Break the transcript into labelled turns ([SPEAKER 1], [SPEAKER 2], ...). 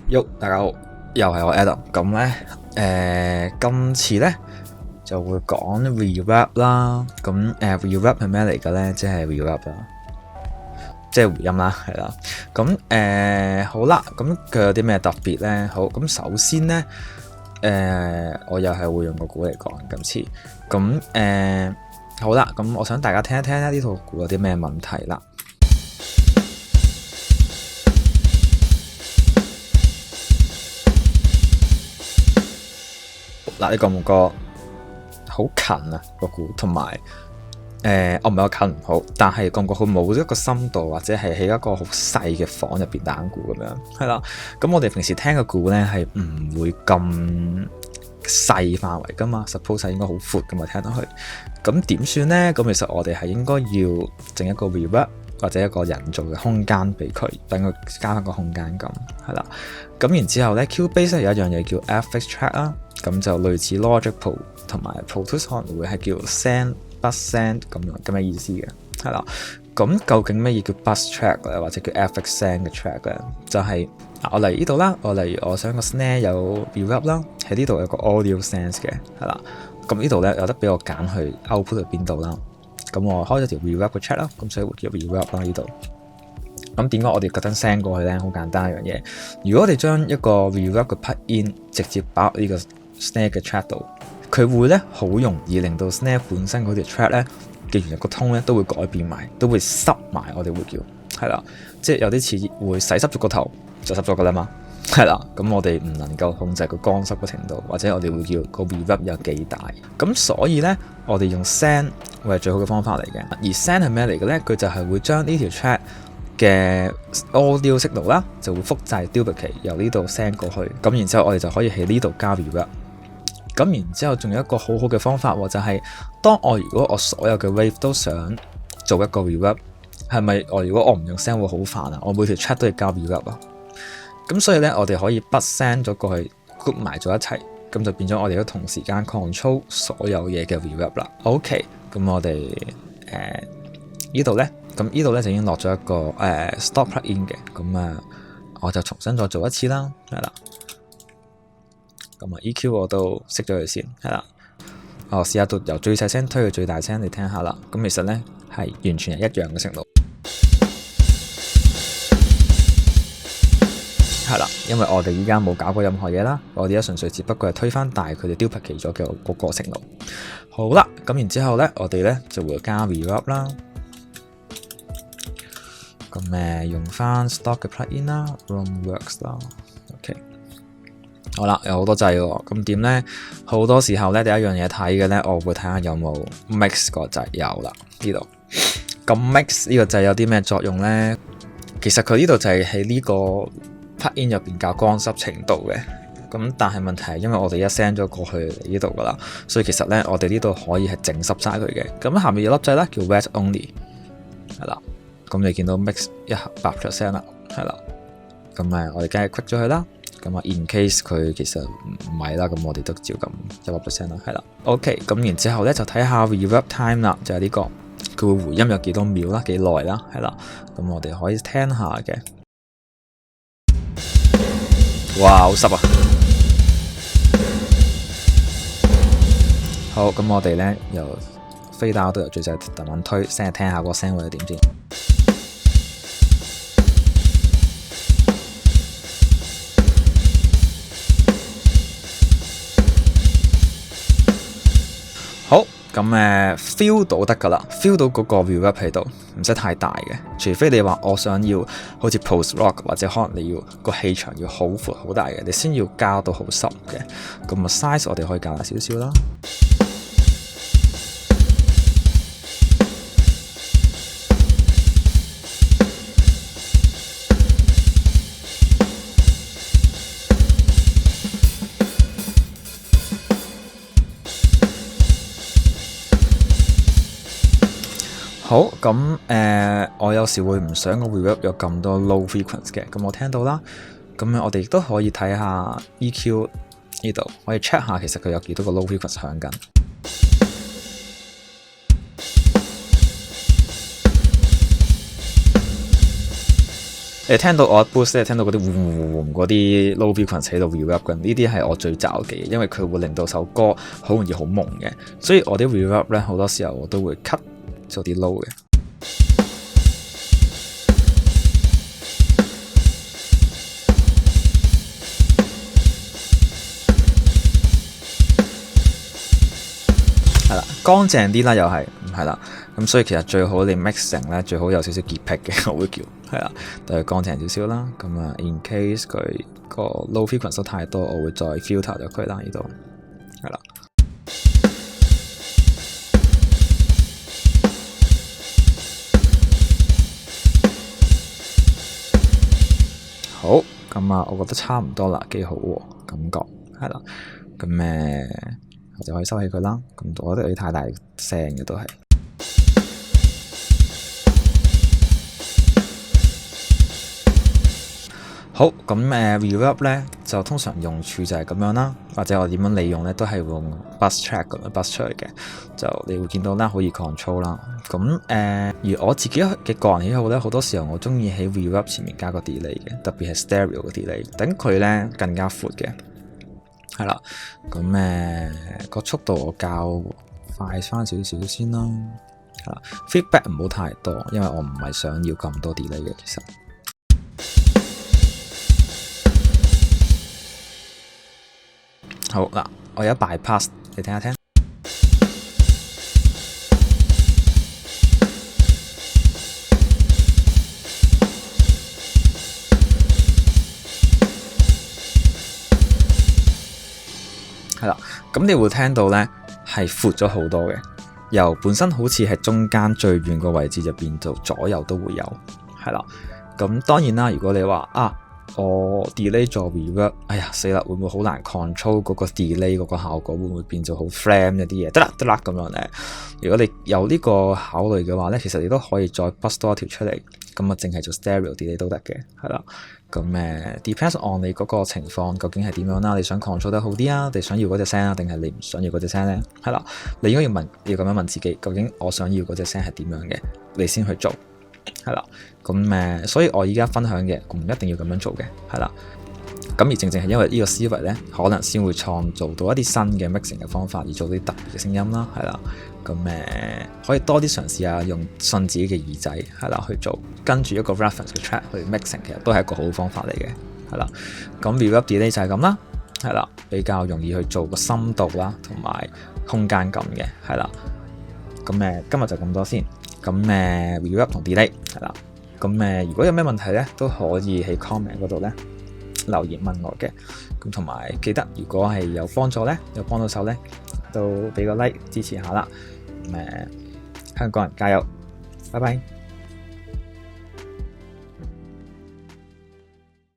[SPEAKER 1] Yo，大家好，又係我 Adam。咁咧，今次咧就會講 reverb 啦。咁reverb 係咩嚟嘅咧？即係 reverb 啦，即係回音啦，係啦。咁好啦，咁佢有啲咩特別咧？好，咁首先咧，我又係會用個鼓嚟講今次。咁好啦，咁我想大家聽一聽呢套鼓有啲咩問題啦。嗱，你覺唔覺好近啊個鼓？同埋我唔係話近唔好，但係覺唔覺佢冇一個深度，或者係喺一個好細嘅房入邊打鼓咁樣？係啦，咁我哋平時聽嘅鼓咧係唔會咁細範圍噶嘛 ，suppose 係應該好闊噶嘛，聽落去。咁點算咧？咁其實我哋係應該要整一個 reverb 或者一個人造嘅空間俾佢，等佢加翻個空間感，係啦。咁然之後咧 ，Cubase 有一樣嘢叫 FX Track 啦。咁就類似 Logic Pro 同埋 Pro Tools 可能會係叫 Send Bus Send 咁嘅意思嘅，係啦。咁究竟咩嘢叫 Bus Track 咧，或者叫 FX Send 嘅 Track 咧？就係我嚟呢度啦，例如我想個 Snare 有 Reverb 啦，喺呢度有個 Audio Sense 嘅，係啦。咁呢度咧有得俾我揀去 Output 去邊度啦。咁我開咗條 Reverb 嘅 Track 啦，咁所以會叫 Reverb 啦呢度。咁點解我哋特登 send 過去咧？好簡單一樣嘢，如果我哋將一個 Reverb 嘅 plug-in 直接擺入呢個Snare 嘅 track 度，佢會咧好容易令到 Snare 本身嗰條 track 咧嘅原來個 tone 咧都會改變埋，都會濕埋，我哋會叫係啦，即係有啲似會洗濕咗個頭就濕咗噶啦嘛，係啦。咁我哋唔能夠控制個乾濕嘅程度，或者我哋會叫個 reverb 有幾大。咁所以咧，我哋用 send 會係最好嘅方法嚟嘅。而 send 係咩嚟嘅咧？佢就係會將呢條 track嘅 audio signal 啦，就會複製 duplicate 由呢度 send 過去。咁然之後我哋就可以喺呢度加 reverb。咁然之後仲有一個好好嘅方法喎，就係當我如果我所有嘅 wave 都想做一個 reverb， 係咪如果我唔用 send 會好煩啊？我每條 track 都要加 reverb 啊。咁所以咧，我哋可以不 send 咗過去 group 埋咗一齊，咁就變咗我哋都同時間 control 所有嘢嘅 reverb 啦。OK， 咁我哋呢度咧，咁呢度咧就已經落咗一個stop plugin 嘅，咁我就重新再做一次啦，係啦。咁EQ 我都熄咗佢先，係啦。我試下到由最細聲推去最大聲，你聽下啦。咁其實咧係完全係一樣嘅程度，係啦。因為我哋依家冇搞過任何嘢啦，我哋而家純粹只不過係推翻大佢哋 duplicate 咗嘅嗰個程度。好啦，咁然之後咧，我哋咧就會加 reverb 啦。咁用翻 stock 嘅 plugin 啦 ，Roomworks 啦 ，OK。好啦，有好多掣喎，咁點咧？好多時候咧，第一樣嘢睇嘅咧，我會睇下有冇 mix 個掣，有啦呢度。咁 mix 呢個掣有啲咩作用咧？其實佢呢度就係喺呢個 plugin 入邊較乾濕程度嘅。咁但係問題係因為我哋一 send 咗過去嚟呢度噶啦，所以其實咧我哋呢度可以係整濕晒佢嘅。咁下面有粒掣咧叫 wet only， 係啦。咁你見到 mix 100% 啦，係啦。咁我哋梗係 quick 咗佢啦。咁in case 佢其實唔係啦，咁我哋都照咁100%啦，係啦。OK， 咁然之後咧就睇下 reverb time 啦，就係呢個佢會回音有幾多秒啦，幾耐啦，係啦。咁我哋可以聽下嘅。哇，好濕啊！好，咁我哋咧由飛打到由最細慢慢推，聲聽下個聲會係點先。好，咁feel 到得噶啦 ，feel 到嗰個 reverb 喺度，唔使太大嘅。除非你話我想要好似 post rock 或者可能你要個氣場要好闊好大嘅，你先要加到好濕嘅。咁size 我哋可以加大少少啦。好，咁我有時會唔想個 reverb 有咁多 low frequency 嘅，咁我聽到啦。咁我哋亦都可以睇下 EQ 呢度，可以 check 下其實佢有幾多個 low frequency 響緊。你聽到我 boost 咧，聽到嗰啲嗰啲 low frequency 喺度 reverb 嘅，呢啲係我最罩忌，因為佢會令到首歌好容易好朦嘅，所以我啲 reverb 咧好多時候我都會 cut 做啲 low 嘅。係啦，乾淨啲啦，又係啦，咁所以其實最好你 mixing 咧，最好有少少潔癖嘅，我會叫係啦，都係乾淨少少啦。咁啊 ，in case 佢個 low frequency 太多，我會再 filter 咗佢啦，呢度係啦。好，咁啊，我覺得差唔多啦，幾好喎，感覺係啦，咁我就可以收起佢啦。咁我覺得有啲太大聲嘅都係。好，咁reverb 咧就通常用處就係咁樣啦，或者我點樣利用咧都係用 bus track 咁樣 bus 出嚟嘅，就你會見到啦，可以 control 啦。咁而我自己嘅個人喜好咧，好多時候我中意喺 reverb 前面加個 delay 嘅，特別係 stereo 嘅 delay，等佢咧更加闊嘅。係啦，咁個速度我較快翻少少先啦。係啦 ，feedback 唔好太多，因為我唔係想要咁多 delay 嘅，其實。好嗱，我有 bypass， 你聽一聽。係啦，咁你會聽到咧係闊咗好多嘅，由本身好似係中間最遠個位置就變做左右都會有，係啦。咁當然啦，如果你話我 delay 做 reverb， 哎呀死啦，會唔會好難 control 嗰個 delay 嗰個效果，會唔會變做好 frame 一啲嘢？得啦咁樣咧。如果你有呢個考慮嘅話咧，其實你都可以再 bus 多一條出嚟，咁啊淨係做 stereo delay 都得嘅，係啦。咁depends on 你嗰個情況究竟係點樣啦？你想 control 得好啲啊？你想要嗰隻聲啊？定係你唔想要嗰隻聲咧？係啦，你應該要咁樣問自己，究竟我想要嗰隻聲係點樣嘅，你先去做。係啦，咁所以我依家分享嘅唔一定要咁樣做嘅，係啦。咁而正係因為呢個思維咧，可能先會創造到一啲新嘅 mixing 嘅方法，而做啲特別嘅聲音啦，係啦。咁可以多啲嘗試下用信自己嘅耳仔，係啦去做，跟住一個 reference 嘅 track 去 mixing，其實都係一個好方法嚟嘅，係啦。咁 reverb delay 就係咁啦，係啦，比較容易去做個深度啦，同埋空間感嘅，係啦。咁今日就咁多先。咁reverb 同 delay 係啦，咁如果有咩問題咧，都可以喺 comment 嗰度咧留言問我嘅。咁同埋記得，如果係有幫助咧，有幫到手咧，都俾個 like 支持下啦。香港人加油，拜拜。